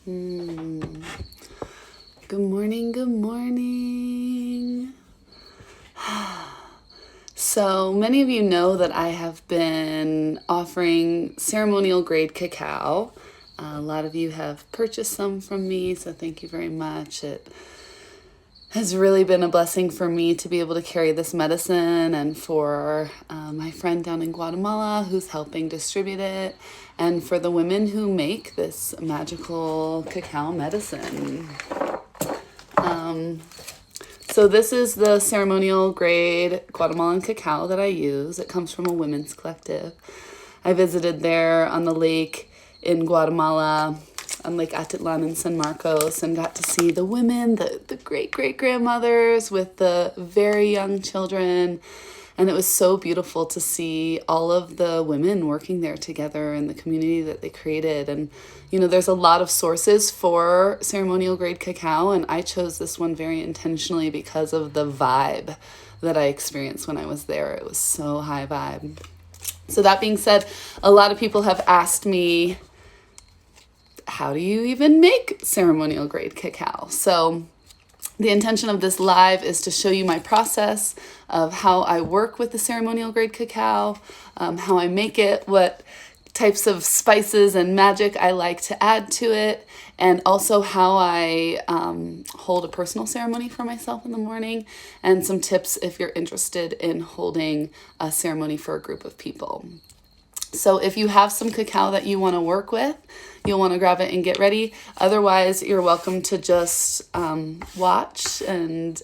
Good morning, good morning. So many of you know that I have been offering ceremonial grade cacao. A lot of you have purchased some from me, so thank you very much. It has really been a blessing for me to be able to carry this medicine, and for my friend down in Guatemala who's helping distribute it, and for the women who make this magical cacao medicine. So this is the ceremonial grade Guatemalan cacao that I use. It comes from a women's collective. I visited there on the lake in Guatemala, on Lake Atitlan in San Marcos, and got to see the women, the great-great-grandmothers with the very young children. And it was so beautiful to see all of the women working there together in the community that they created. And, you know, there's a lot of sources for ceremonial grade cacao, and I chose this one very intentionally because of the vibe that I experienced when I was there. It was so high vibe. So that being said, a lot of people have asked me, how do you even make ceremonial grade cacao? So the intention of this live is to show you my process of how I work with the ceremonial grade cacao, how I make it, what types of spices and magic I like to add to it, and also how I hold a personal ceremony for myself in the morning, and some tips if you're interested in holding a ceremony for a group of people. So if you have some cacao that you want to work with, you'll want to grab it and get ready. Otherwise, you're welcome to just watch and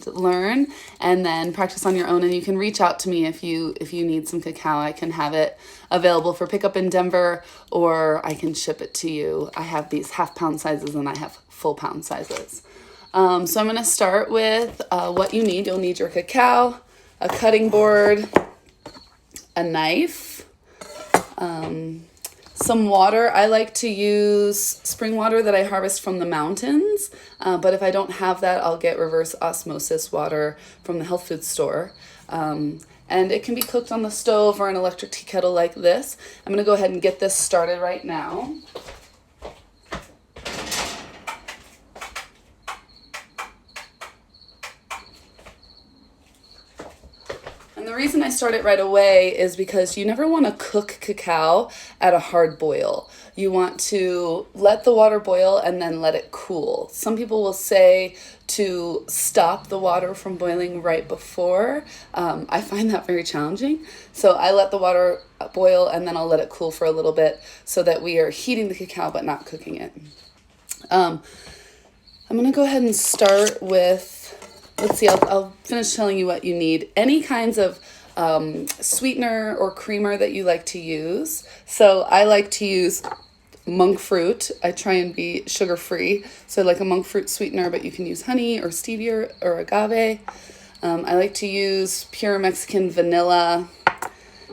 learn, and then practice on your own. And you can reach out to me if you need some cacao. I can have it available for pickup in Denver, or I can ship it to you. I have these half-pound sizes and I have full-pound sizes. So I'm going to start with what you need. You'll need your cacao, a cutting board, a knife, some water. I like to use spring water that I harvest from the mountains, but if I don't have that, I'll get reverse osmosis water from the health food store. And it can be cooked on the stove or an electric tea kettle like this. I'm going to go ahead and get this started right now. And the reason I start it right away is because you never want to cook cacao at a hard boil. You want to let the water boil and then let it cool. Some people will say to stop the water from boiling right before. I find that very challenging. So I let the water boil and then I'll let it cool for a little bit so that we are heating the cacao but not cooking it. I'm going to go ahead and start with, let's see, I'll finish telling you what you need. Any kinds of sweetener or creamer that you like to use. So I like to use monk fruit. I try and be sugar-free. So I like a monk fruit sweetener, but you can use honey or stevia or agave. I like to use pure Mexican vanilla.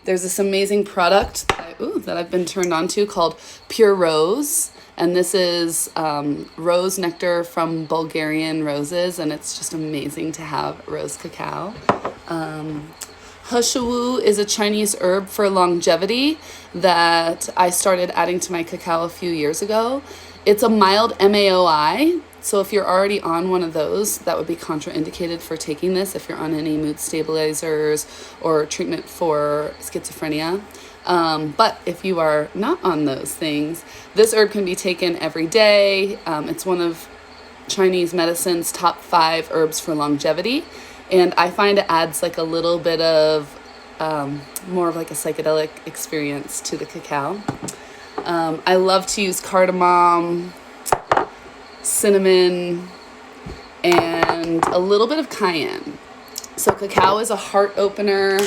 There's this amazing product that I've been turned on to called Pure Rose. And this is rose nectar from Bulgarian roses, and it's just amazing to have rose cacao. Hushawu is a Chinese herb for longevity that I started adding to my cacao a few years ago. It's a mild MAOI, so if you're already on one of those, that would be contraindicated for taking this if you're on any mood stabilizers or treatment for schizophrenia. But if you are not on those things, this herb can be taken every day. It's one of Chinese medicine's top 5 herbs for longevity. And I find it adds like a little bit of more of like a psychedelic experience to the cacao. I love to use cardamom, cinnamon, and a little bit of cayenne. So cacao is a heart opener,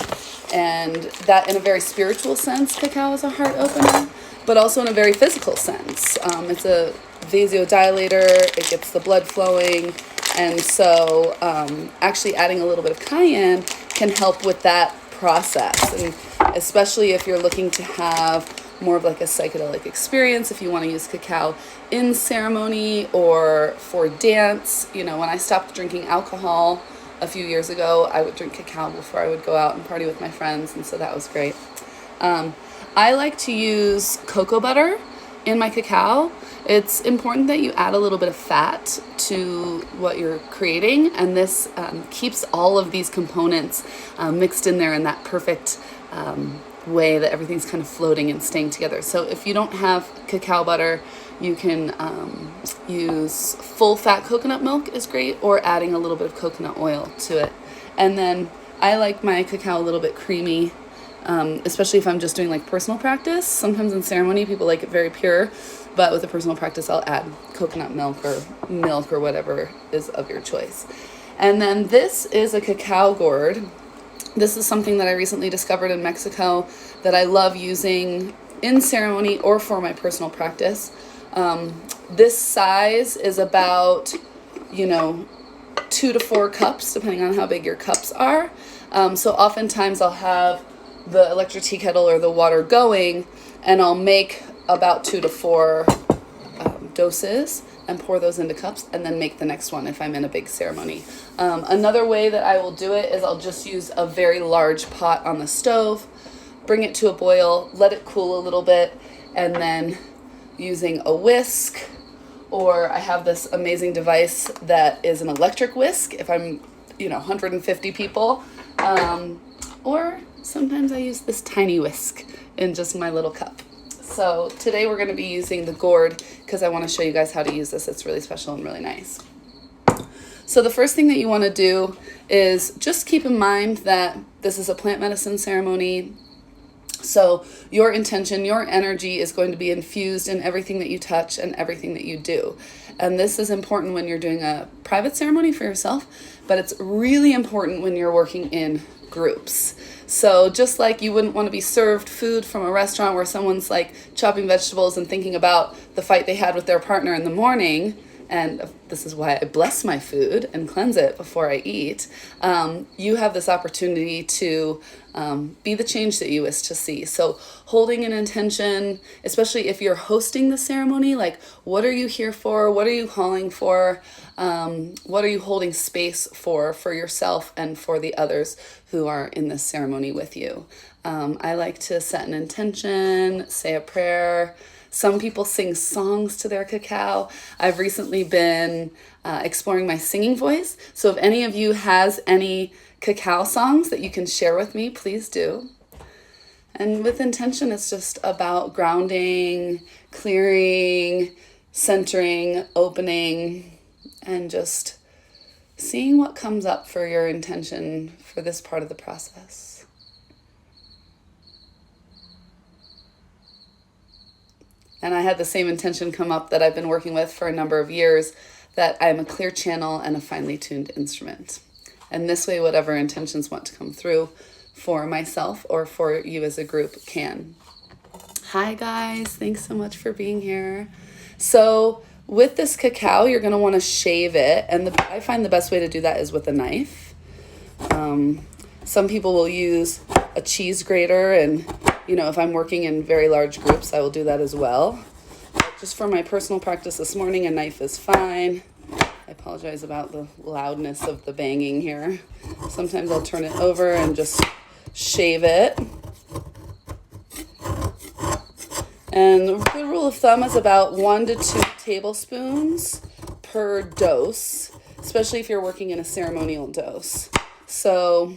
and that in a very spiritual sense, cacao is a heart opener, but also in a very physical sense. It's a vasodilator, it gets the blood flowing, and so actually adding a little bit of cayenne can help with that process, and especially if you're looking to have more of like a psychedelic experience, if you want to use cacao in ceremony or for dance. You know, when I stopped drinking alcohol a few years ago, I would drink cacao before I would go out and party with my friends, and so that was great. I like to use cocoa butter in my cacao, It's important that you add a little bit of fat to what you're creating, and this keeps all of these components mixed in there in that perfect way that everything's kind of floating and staying together. So if you don't have cacao butter, you can use full fat coconut milk is great, or adding a little bit of coconut oil to it. And then I like my cacao a little bit creamy, especially if I'm just doing like personal practice. Sometimes in ceremony people like it very pure, but with a personal practice I'll add coconut milk or whatever is of your choice. And then this is a cacao gourd. This is something that I recently discovered in Mexico that I love using in ceremony or for my personal practice. This size is about, 2 to 4 cups, depending on how big your cups are. So oftentimes I'll have the electric tea kettle or the water going, and I'll make about 2 to 4 doses and pour those into cups, and then make the next one if I'm in a big ceremony. Another way that I will do it is I'll just use a very large pot on the stove, bring it to a boil, let it cool a little bit, and then using a whisk, or I have this amazing device that is an electric whisk if I'm 150 people, or sometimes I use this tiny whisk in just my little cup. So today we're going to be using the gourd because I want to show you guys how to use this. It's really special and really nice. So the first thing that you want to do is just keep in mind that this is a plant medicine ceremony. So your intention, your energy is going to be infused in everything that you touch and everything that you do. And this is important when you're doing a private ceremony for yourself, but it's really important when you're working in groups. So just like you wouldn't want to be served food from a restaurant where someone's like chopping vegetables and thinking about the fight they had with their partner in the morning, and this is why I bless my food and cleanse it before I eat, you have this opportunity to be the change that you wish to see. So holding an intention, especially if you're hosting the ceremony, like what are you here for? What are you calling for? What are you holding space for yourself and for the others who are in this ceremony with you? I like to set an intention, say a prayer. Some people sing songs to their cacao. I've recently been exploring my singing voice. So if any of you has any cacao songs that you can share with me, please do. And with intention, it's just about grounding, clearing, centering, opening, and just seeing what comes up for your intention for this part of the process. And I had the same intention come up that I've been working with for a number of years, that I'm a clear channel and a finely tuned instrument. And this way, whatever intentions want to come through for myself or for you as a group can. Hi guys, thanks so much for being here. So with this cacao, you're gonna wanna shave it. And I find the best way to do that is with a knife. Some people will use a cheese grater, and if I'm working in very large groups, I will do that as well. But just for my personal practice this morning, a knife is fine. I apologize about the loudness of the banging here. Sometimes I'll turn it over and just shave it. And the good rule of thumb is about 1 to 2 tablespoons per dose, especially if you're working in a ceremonial dose. So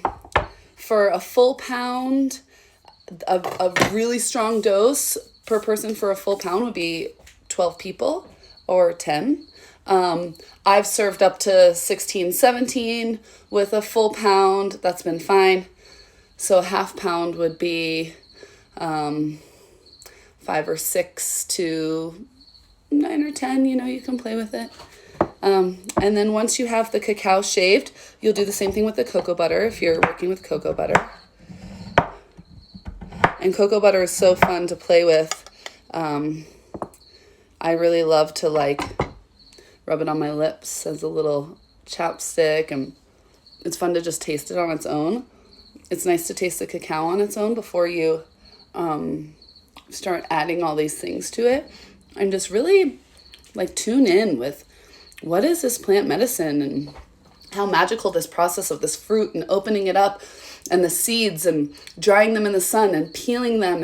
for a full pound, a really strong dose per person for a full pound would be 12 people or 10. I've served up to 16, 17 with a full pound. That's been fine. So a half pound would be 5 or 6 to 9 or 10, you can play with it. And then once you have the cacao shaved, you'll do the same thing with the cocoa butter if you're working with cocoa butter. And cocoa butter is so fun to play with. I really love to rub it on my lips as a little chapstick, and it's fun to just taste it on its own. It's nice to taste the cacao on its own before you start adding all these things to it, and just really tune in with what is this plant medicine and how magical this process of this fruit and opening it up and the seeds and drying them in the sun and peeling them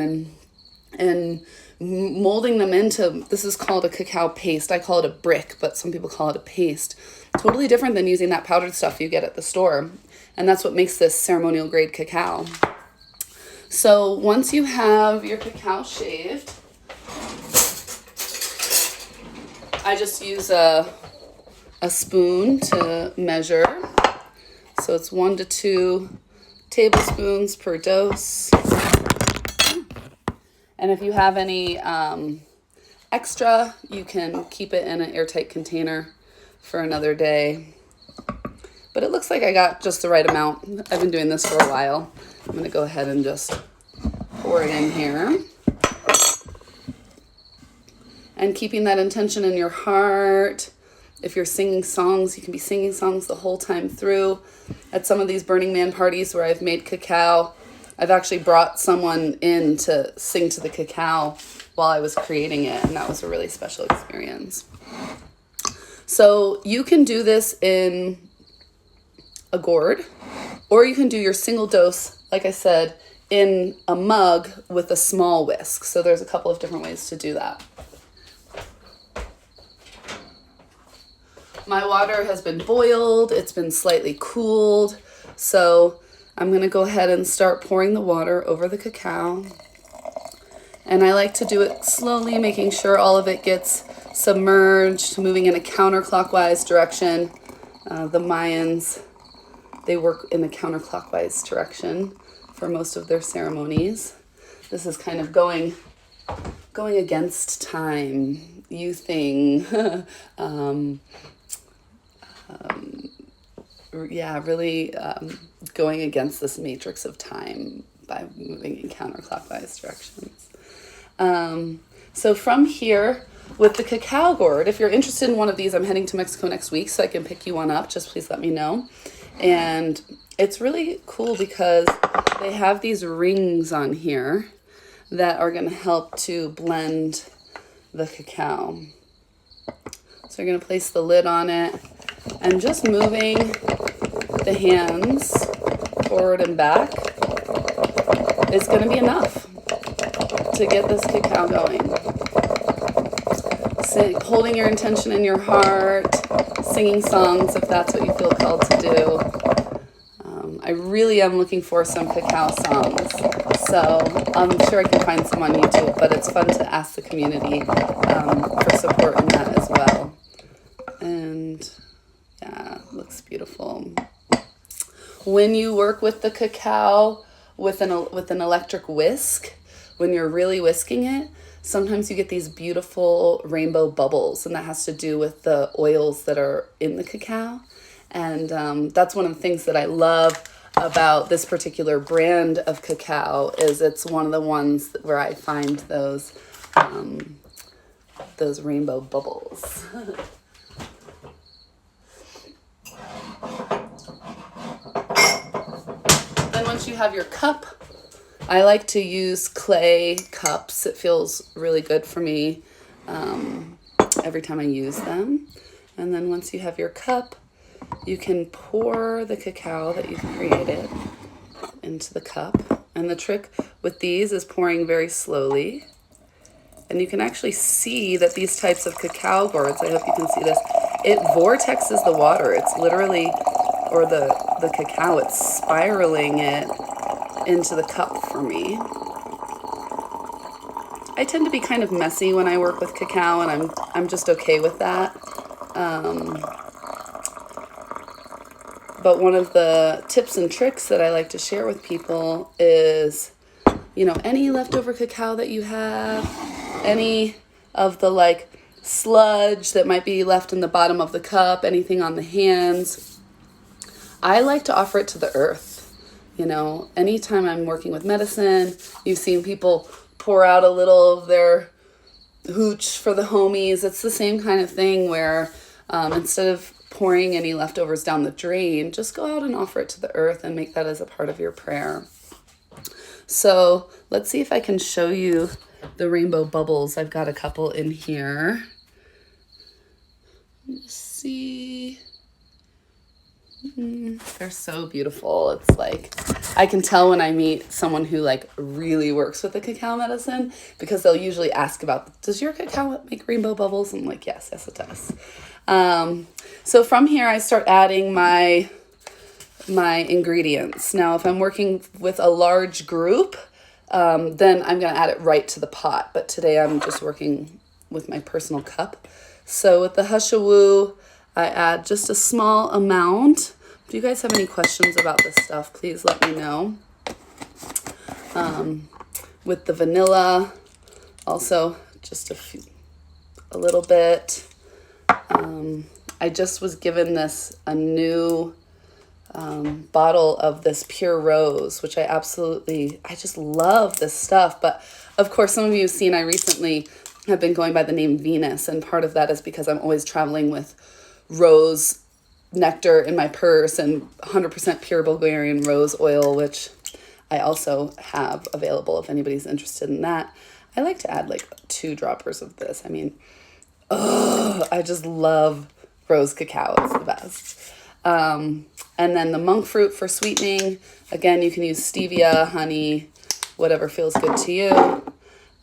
and molding them into, this is called a cacao paste. I call it a brick, but some people call it a paste. Totally different than using that powdered stuff you get at the store. And that's what makes this ceremonial grade cacao. So once you have your cacao shaved, I just use a spoon to measure. So it's 1 to 2 tablespoons per dose. And if you have any extra, you can keep it in an airtight container for another day. But it looks like I got just the right amount. I've been doing this for a while. I'm going to go ahead and just pour it in here. And keeping that intention in your heart. If you're singing songs, you can be singing songs the whole time through. At some of these Burning Man parties where I've made cacao, I've actually brought someone in to sing to the cacao while I was creating it, and that was a really special experience. So you can do this in a gourd, or you can do your single dose, like I said, in a mug with a small whisk. So there's a couple of different ways to do that. My water has been boiled, it's been slightly cooled, so I'm going to go ahead and start pouring the water over the cacao. And I like to do it slowly, making sure all of it gets submerged, moving in a counterclockwise direction. The Mayans, they work in a counterclockwise direction for most of their ceremonies. This is kind of going against time, youthing, really going against this matrix of time by moving in counterclockwise directions. So from here, with the cacao gourd, if you're interested in one of these, I'm heading to Mexico next week, so I can pick you one up. Just please let me know. And it's really cool because they have these rings on here that are going to help to blend the cacao. So you're going to place the lid on it, and just moving the hands forward and back is going to be enough to get this cacao going. Holding your intention in your heart, singing songs if that's what you feel called to do. I really am looking for some cacao songs, so I'm sure I can find some on YouTube, but it's fun to ask the community for support in that as well. And yeah, it looks beautiful. When you work with the cacao with an electric whisk, when you're really whisking it, sometimes you get these beautiful rainbow bubbles, and that has to do with the oils that are in the cacao. And that's one of the things that I love about this particular brand of cacao, is it's one of the ones where I find those rainbow bubbles. Then once you have your cup, I like to use clay cups. It feels really good for me every time I use them. And then once you have your cup, you can pour the cacao that you've created into the cup. And the trick with these is pouring very slowly. And you can actually see that these types of cacao gourds, I hope you can see this, it vortexes the water. It's literally, or the cacao, it's spiraling it into the cup for me. I tend to be kind of messy when I work with cacao, and I'm just okay with that. But one of the tips and tricks that I like to share with people is, any leftover cacao that you have, any of the sludge that might be left in the bottom of the cup, anything on the hands, I like to offer it to the earth. Anytime I'm working with medicine, you've seen people pour out a little of their hooch for the homies. It's the same kind of thing where instead of pouring any leftovers down the drain, just go out and offer it to the earth and make that as a part of your prayer. So let's see if I can show you the rainbow bubbles. I've got a couple in here. Let's see. They're so beautiful. It's like, I can tell when I meet someone who like really works with the cacao medicine, because they'll usually ask about, does your cacao make rainbow bubbles? I'm like, yes, it does. So from here, I start adding my ingredients. Now, if I'm working with a large group, then I'm going to add it right to the pot. But today I'm just working with my personal cup. So with the hushawu, I add just a small amount. If you guys have any questions about this stuff, please let me know. With the vanilla, also just a little bit. I just was given a new bottle of this pure rose, which I just love this stuff. But of course, some of you have seen I recently have been going by the name Venus, and part of that is because I'm always traveling with rose nectar in my purse and 100% pure Bulgarian rose oil, which I also have available if anybody's interested in that. I like to add like 2 droppers of this. I mean, I just love rose cacao. It's the best. And then the monk fruit for sweetening. Again, you can use stevia, honey, whatever feels good to you.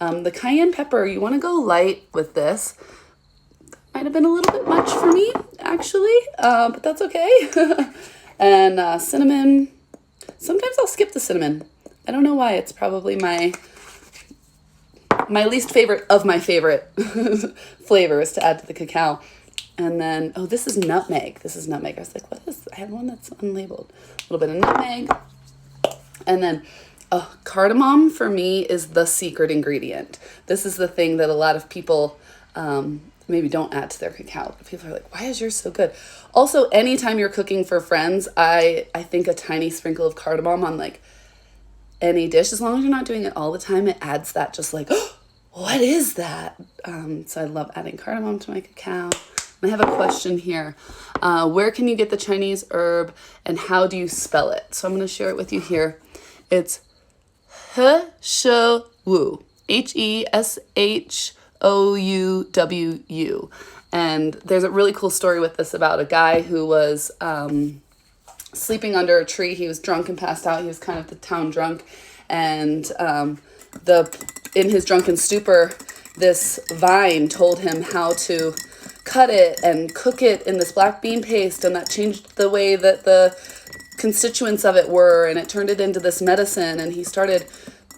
The cayenne pepper, you want to go light with this. Might have been a little bit much for me, actually, but that's okay. And cinnamon. Sometimes I'll skip the cinnamon. I don't know why. It's probably my least favorite of my favorite flavors to add to the cacao. And then, this is nutmeg. This is nutmeg. I was like, what is this? I have one that's unlabeled. A little bit of nutmeg. And then cardamom for me is the secret ingredient. This is the thing that a lot of people maybe don't add to their cacao. People are like, why is yours so good? Also, anytime you're cooking for friends, I think a tiny sprinkle of cardamom on like any dish, as long as you're not doing it all the time, it adds that just like, oh, what is that? So I love adding cardamom to my cacao. And I have a question here. Where can you get the Chinese herb and how do you spell it? So I'm going to share it with you here. It's Heshowu, Heshowu. And there's a really cool story with this about a guy who was sleeping under a tree. He was drunk and passed out. He was kind of the town drunk. And in his drunken stupor, this vine told him how to cut it and cook it in this black bean paste, and that changed the way that the constituents of it were, and it turned it into this medicine. And he started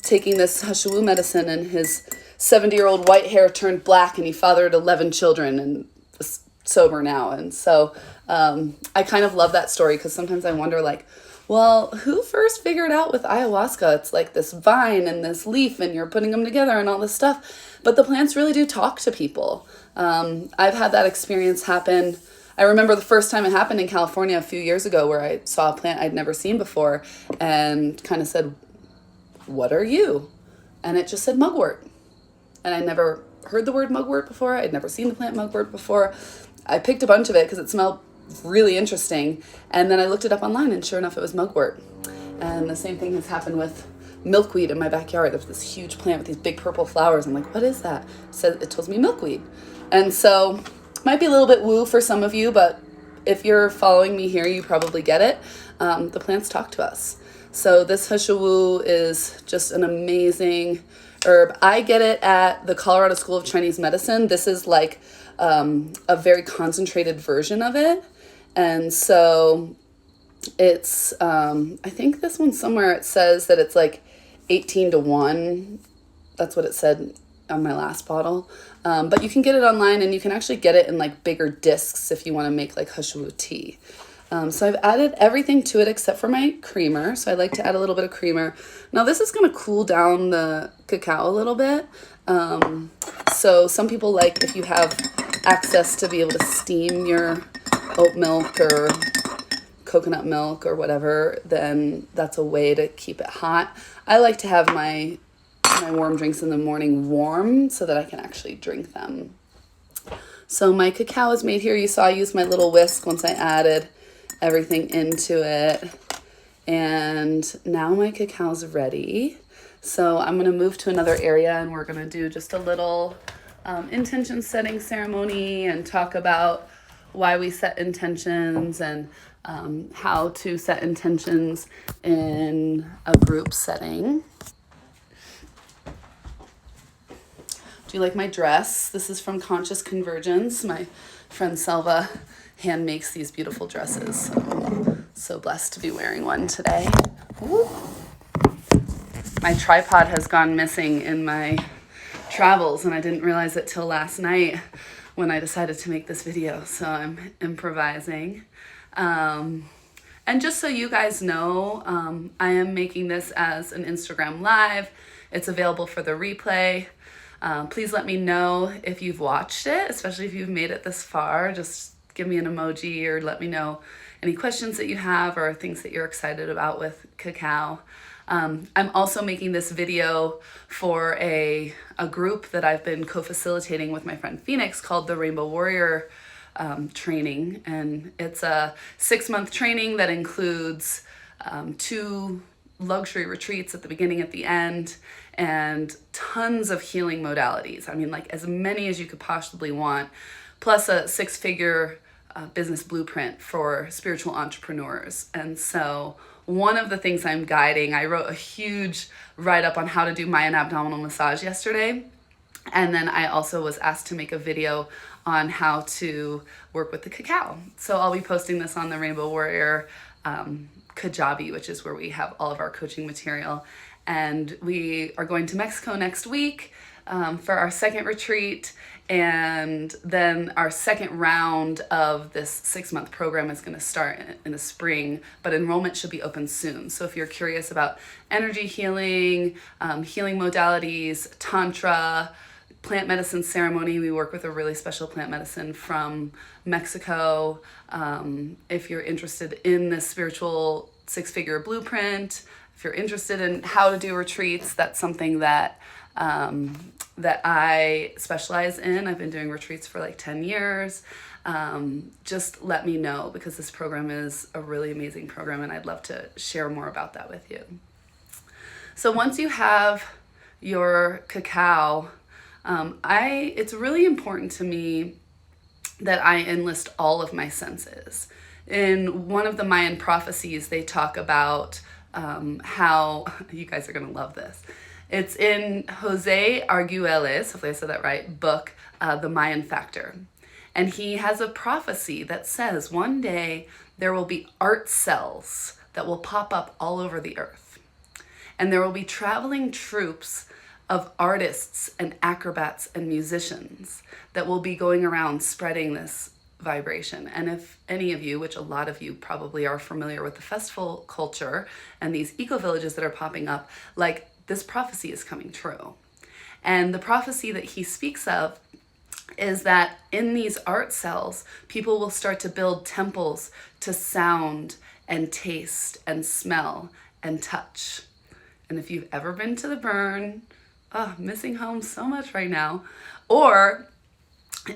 taking this hushawu medicine, and his 70-year-old white hair turned black, and he fathered 11 children and was sober now. And so I kind of love that story, because sometimes I wonder, like, well, who first figured out with ayahuasca? It's like this vine and this leaf, and you're putting them together and all this stuff. But the plants really do talk to people. I've had that experience happen. I remember the first time it happened in California a few years ago, where I saw a plant I'd never seen before and kind of said, what are you? And it just said mugwort. And I never heard the word mugwort before. I'd never seen the plant mugwort before. I picked a bunch of it because it smelled really interesting. And then I looked it up online, and sure enough, it was mugwort. And the same thing has happened with milkweed in my backyard. There's this huge plant with these big purple flowers. I'm like, what is that? It tells me milkweed. And so might be a little bit woo for some of you, but if you're following me here, you probably get it. The plants talk to us. So this hushawu is just an amazing herb. I get it at the Colorado School of Chinese Medicine. This is like a very concentrated version of it. And so it's, I think this one somewhere, it says that it's like 18-1. That's what it said on my last bottle. But you can get it online, and you can actually get it in like bigger discs if you want to make like hushawu tea. So I've added everything to it except for my creamer. So I like to add a little bit of creamer. Now this is going to cool down the cacao a little bit. So some people like, if you have access to be able to steam your oat milk or coconut milk or whatever, then that's a way to keep it hot. I like to have my warm drinks in the morning warm so that I can actually drink them. So my cacao is made here. You saw I used my little whisk once I added everything into it. And now my cacao's ready. So I'm going to move to another area, and we're going to do just a little intention setting ceremony and talk about why we set intentions and how to set intentions in a group setting. Do you like my dress? This is from Conscious Convergence. My friend Selva hand makes these beautiful dresses. So I'm so blessed to be wearing one today. Woo. My tripod has gone missing in my travels, and I didn't realize it till last night when I decided to make this video. So I'm improvising. And just so you guys know, I am making this as an Instagram live. It's available for the replay. Please let me know if you've watched it, especially if you've made it this far. Just give me an emoji or let me know any questions that you have or things that you're excited about with cacao. I'm also making this video for a group that I've been co-facilitating with my friend Phoenix called the Rainbow Warrior training. And it's a 6-month training that includes 2 luxury retreats at the beginning, at the end, and tons of healing modalities. I mean, like as many as you could possibly want, plus a 6-figure business blueprint for spiritual entrepreneurs. And so one of the things I'm guiding, I wrote a huge write-up on how to do Mayan abdominal massage yesterday. And then I also was asked to make a video on how to work with the cacao. So I'll be posting this on the Rainbow Warrior Kajabi, which is where we have all of our coaching material. And we are going to Mexico next week for our 2nd retreat. And then our 2nd round of this 6-month program is going to start in the spring, but enrollment should be open soon. So if you're curious about energy healing, healing modalities, tantra, plant medicine ceremony, we work with a really special plant medicine from Mexico. If you're interested in this spiritual 6-figure blueprint, if you're interested in how to do retreats, that's something that I specialize in. I've been doing retreats for like 10 years. Just let me know, because this program is a really amazing program and I'd love to share more about that with you. So once you have your cacao, it's really important to me that I enlist all of my senses. In one of the Mayan prophecies, they talk about how, you guys are going to love this. It's in Jose Arguelles, hopefully I said that right, book, The Mayan Factor. And he has a prophecy that says one day there will be art cells that will pop up all over the earth. And there will be traveling troops of artists and acrobats and musicians that will be going around spreading this vibration. And if any of you, which a lot of you probably are familiar with the festival culture and these eco-villages that are popping up, like this prophecy is coming true. And the prophecy that he speaks of is that in these art cells, people will start to build temples to sound and taste and smell and touch. And if you've ever been to the Burn, missing home so much right now, or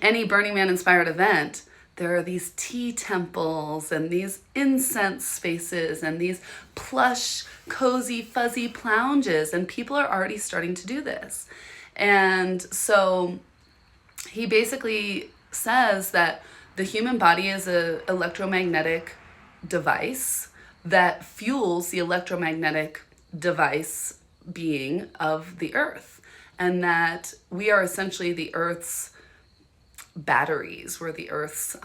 any Burning Man inspired event, there are these tea temples and these incense spaces and these plush, cozy, fuzzy lounges, and people are already starting to do this. And so he basically says that the human body is an electromagnetic device that fuels the electromagnetic device being of the earth, and that we are essentially the earth's batteries. We're the earth's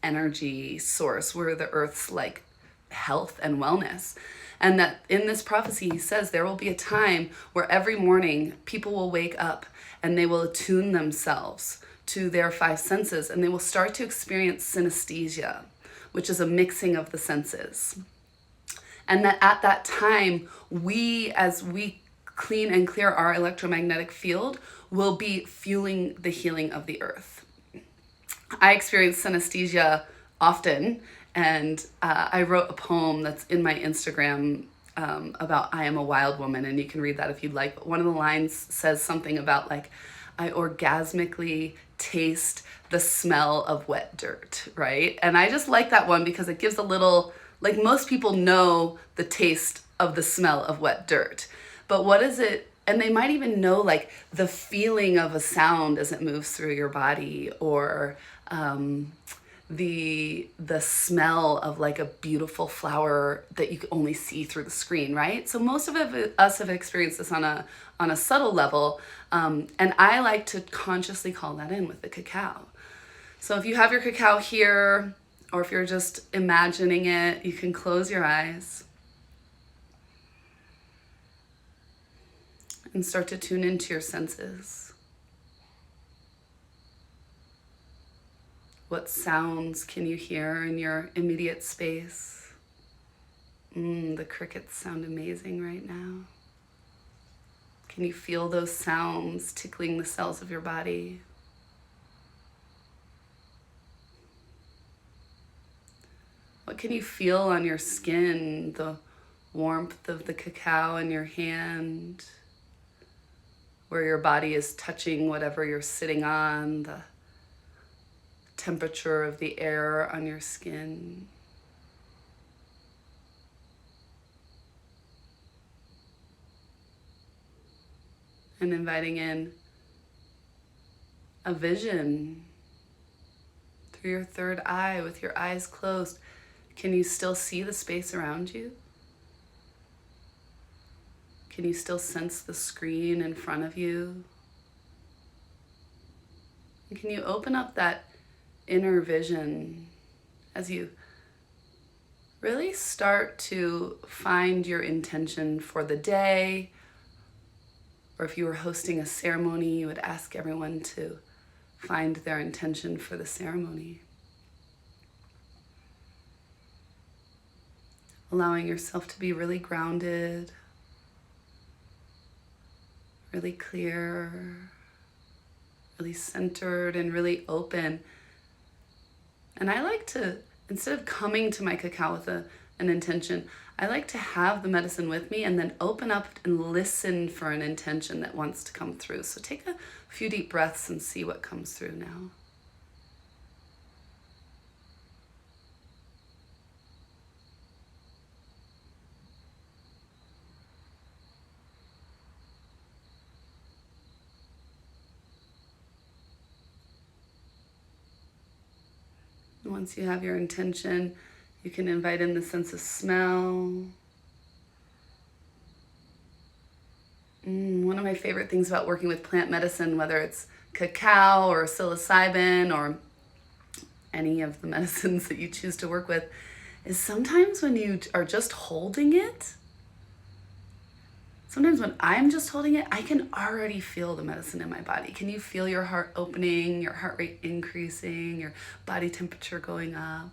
energy source. We're the earth's like health and wellness. And that in this prophecy, he says there will be a time where every morning people will wake up and they will attune themselves to their 5 senses, and they will start to experience synesthesia, which is a mixing of the senses. And that at that time, we, as we clean and clear our electromagnetic field, will be fueling the healing of the earth. I experience synesthesia often, and I wrote a poem that's in my Instagram about I am a wild woman, and you can read that if you'd like. But one of the lines says something about like, I orgasmically taste the smell of wet dirt, right? And I just like that one because it gives a little, like most people know the taste of the smell of wet dirt, but what is it? And they might even know like the feeling of a sound as it moves through your body, or the smell of like a beautiful flower that you can only see through the screen, right? So most of us have experienced this on a subtle level, and I like to consciously call that in with the cacao. So if you have your cacao here, or if you're just imagining it, you can close your eyes and start to tune into your senses. What sounds can you hear in your immediate space? The crickets sound amazing right now. Can you feel those sounds tickling the cells of your body? What can you feel on your skin? The warmth of the cacao in your hand, where your body is touching whatever you're sitting on, the temperature of the air on your skin. And inviting in a vision through your third eye with your eyes closed. Can you still see the space around you? Can you still sense the screen in front of you? And can you open up that inner vision as you really start to find your intention for the day? Or if you were hosting a ceremony, you would ask everyone to find their intention for the ceremony. Allowing yourself to be really grounded, really clear, really centered, and really open. And I like to, instead of coming to my cacao with an intention, I like to have the medicine with me and then open up and listen for an intention that wants to come through. So take a few deep breaths and see what comes through now. Once you have your intention, you can invite in the sense of smell. One of my favorite things about working with plant medicine, whether it's cacao or psilocybin or any of the medicines that you choose to work with, is sometimes when you are just holding it, sometimes when I'm just holding it, I can already feel the medicine in my body. Can you feel your heart opening, your heart rate increasing, your body temperature going up?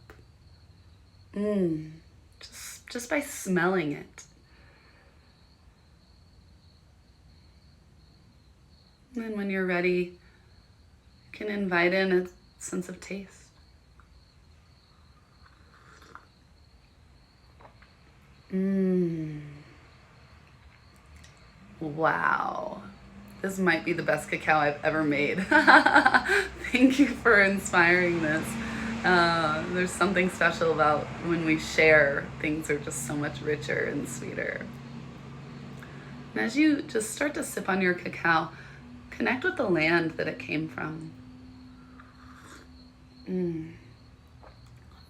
Just by smelling it. And when you're ready, you can invite in a sense of taste. Wow. This might be the best cacao I've ever made. Thank you for inspiring this. There's something special about when we share, things are just so much richer and sweeter. And as you just start to sip on your cacao, connect with the land that it came from.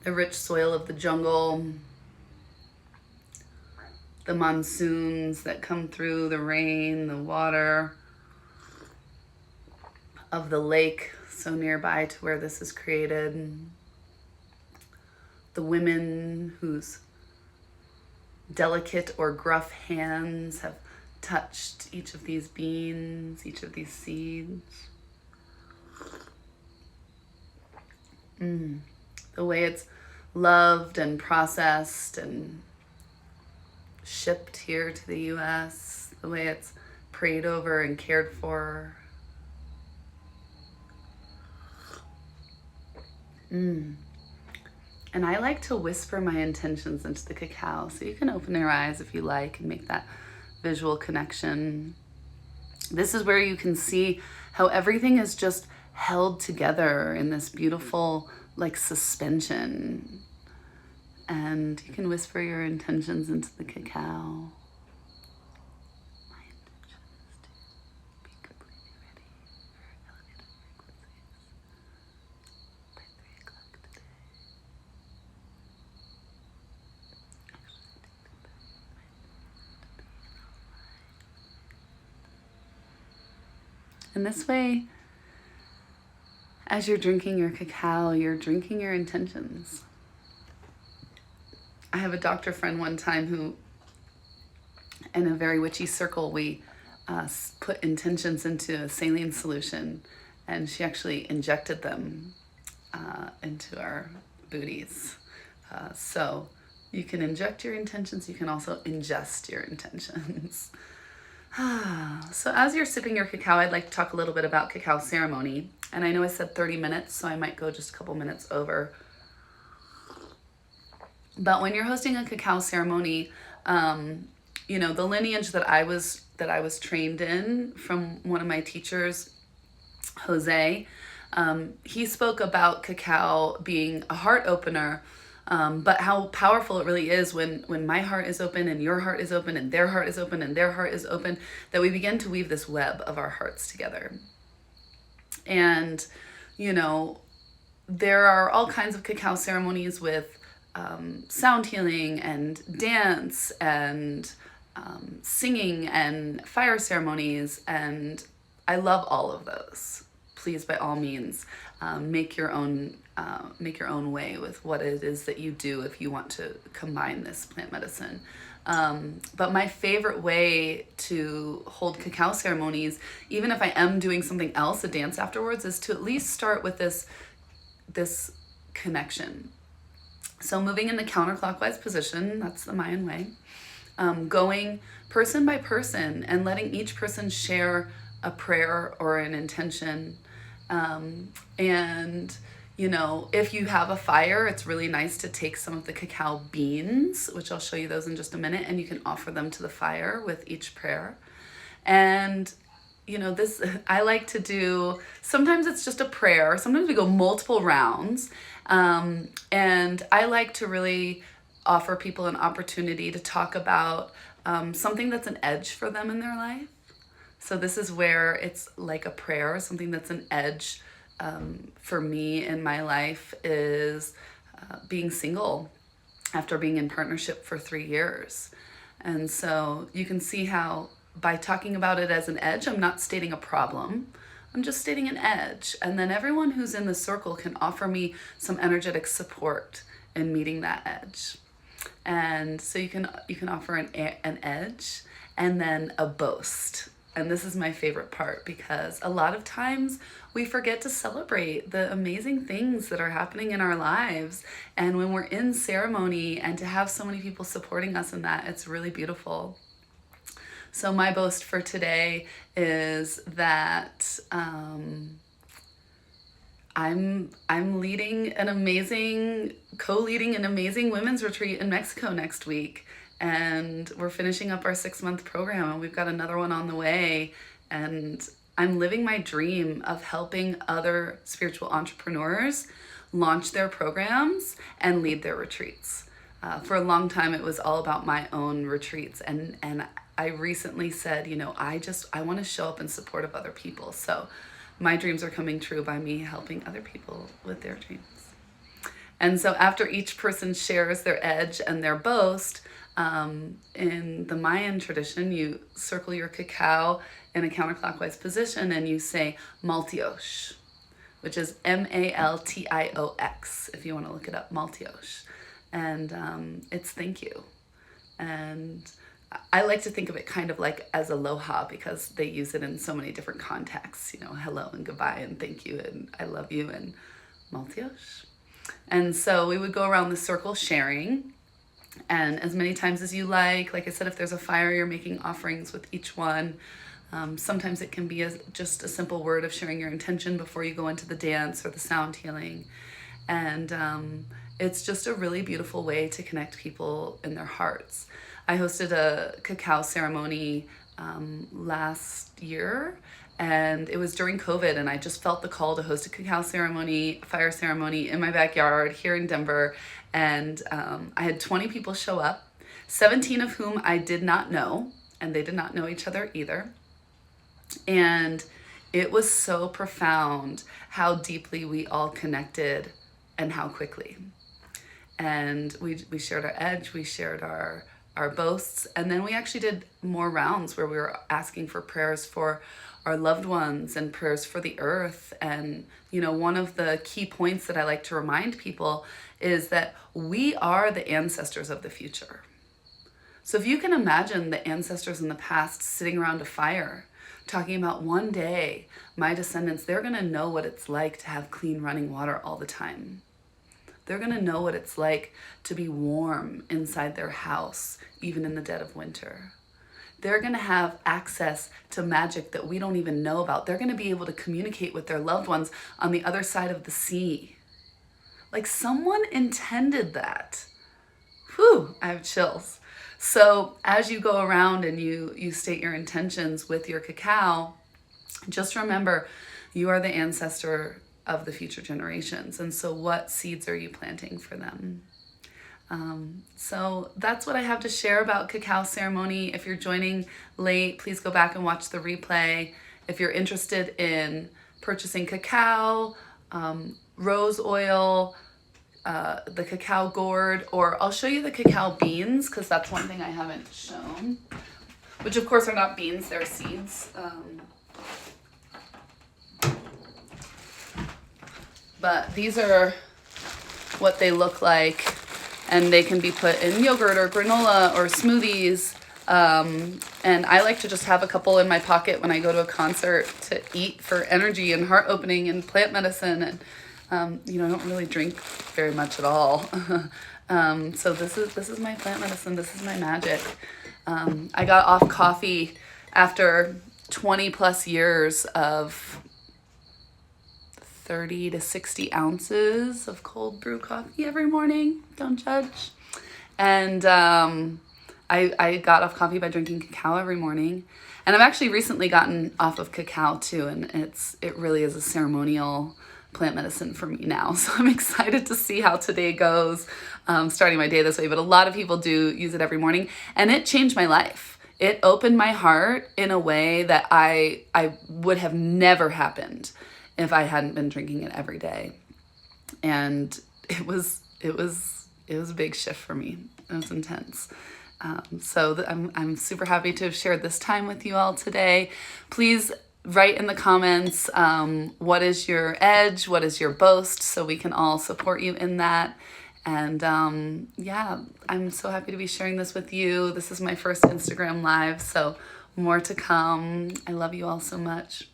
The rich soil of the jungle, the monsoons that come through, the rain, the water of the lake so nearby to where this is created. The women whose delicate or gruff hands have touched each of these beans, each of these seeds. The way it's loved and processed and shipped here to the US, the way it's prayed over and cared for. And I like to whisper my intentions into the cacao, so you can open your eyes if you like and make that visual connection. This is where you can see how everything is just held together in this beautiful, like, suspension. And you can whisper your intentions into the cacao. My intention is to be completely ready for elevated frequencies by 3 o'clock today. And this way, as you're drinking your cacao, you're drinking your intentions. I have a doctor friend one time who, in a very witchy circle, we put intentions into a saline solution, and she actually injected them into our booties. So you can inject your intentions, you can also ingest your intentions. So as you're sipping your cacao, I'd like to talk a little bit about Cacao Ceremony. And I know I said 30 minutes, so I might go just a couple minutes over. But when you're hosting a cacao ceremony, you know, the lineage that I was trained in from one of my teachers, Jose, he spoke about cacao being a heart opener, but how powerful it really is when my heart is open and your heart is open and their heart is open and their heart is open, that we begin to weave this web of our hearts together. And, you know, there are all kinds of cacao ceremonies with sound healing and dance and singing and fire ceremonies, and I love all of those. Please, by all means, make your own way with what it is that you do if you want to combine this plant medicine. But my favorite way to hold cacao ceremonies, even if I am doing something else, a dance afterwards, is to at least start with this connection. So moving in the counterclockwise position, that's the Mayan way, going person by person and letting each person share a prayer or an intention. And, you know, if you have a fire, it's really nice to take some of the cacao beans, which I'll show you those in just a minute, and you can offer them to the fire with each prayer. And you know, this, I like to do, sometimes it's just a prayer, sometimes we go multiple rounds, and I like to really offer people an opportunity to talk about something that's an edge for them in their life. So this is where it's like a prayer, something that's an edge for me in my life is being single after being in partnership for 3 years. And so you can see how by talking about it as an edge, I'm not stating a problem. I'm just stating an edge. And then everyone who's in the circle can offer me some energetic support in meeting that edge. And so you can offer an edge and then a boast. And this is my favorite part, because a lot of times we forget to celebrate the amazing things that are happening in our lives. And when we're in ceremony and to have so many people supporting us in that, it's really beautiful. So my boast for today is that I'm co-leading an amazing women's retreat in Mexico next week. And we're finishing up our 6-month program, and we've got another one on the way. And I'm living my dream of helping other spiritual entrepreneurs launch their programs and lead their retreats. For a long time, it was all about my own retreats. And I recently said, you know, I want to show up in support of other people. So my dreams are coming true by me helping other people with their dreams. And so after each person shares their edge and their boast, in the Mayan tradition, you circle your cacao in a counterclockwise position and you say Maltiosh, which is Maltiox, if you want to look it up, Maltiosh. And it's thank you. And I like to think of it kind of like as aloha, because they use it in so many different contexts, you know, hello and goodbye and thank you and I love you and Maltiosh. And so we would go around the circle sharing, and as many times as you like I said, if there's a fire, you're making offerings with each one. Sometimes it can be just a simple word of sharing your intention before you go into the dance or the sound healing. And it's just a really beautiful way to connect people in their hearts. I hosted a cacao ceremony last year, and it was during COVID, and I just felt the call to host a cacao ceremony, fire ceremony in my backyard here in Denver. And I had 20 people show up, 17 of whom I did not know, and they did not know each other either. And it was so profound how deeply we all connected and how quickly. And we shared our edge, we shared our boasts, and then we actually did more rounds where we were asking for prayers for our loved ones and prayers for the earth. And, you know, one of the key points that I like to remind people is that we are the ancestors of the future. So if you can imagine the ancestors in the past sitting around a fire, talking about one day, my descendants, they're going to know what it's like to have clean running water all the time. They're going to know what it's like to be warm inside their house, even in the dead of winter. They're going to have access to magic that we don't even know about. They're going to be able to communicate with their loved ones on the other side of the sea. Like, someone intended that. Whew, I have chills. So as you go around and you state your intentions with your cacao, just remember you are the ancestor of the future generations. And so what seeds are you planting for them? So that's what I have to share about Cacao Ceremony. If you're joining late, please go back and watch the replay. If you're interested in purchasing cacao, rose oil, the cacao gourd, or I'll show you the cacao beans, because that's one thing I haven't shown, which of course are not beans, they're seeds. But these are what they look like, and they can be put in yogurt or granola or smoothies. And I like to just have a couple in my pocket when I go to a concert to eat for energy and heart opening and plant medicine. And you know, I don't really drink very much at all. So this is my plant medicine. This is my magic. I got off coffee after 20 plus years of 30 to 60 ounces of cold brew coffee every morning. Don't judge. And I got off coffee by drinking cacao every morning. And I've actually recently gotten off of cacao too, and it really is a ceremonial plant medicine for me now. So I'm excited to see how today goes, starting my day this way. But a lot of people do use it every morning, and it changed my life. It opened my heart in a way that I would have never happened if I hadn't been drinking it every day. And it was a big shift for me. It was intense. So I'm super happy to have shared this time with you all today. Please write in the comments, what is your edge? What is your boast? So we can all support you in that. And yeah, I'm so happy to be sharing this with you. This is my first Instagram live, so more to come. I love you all so much.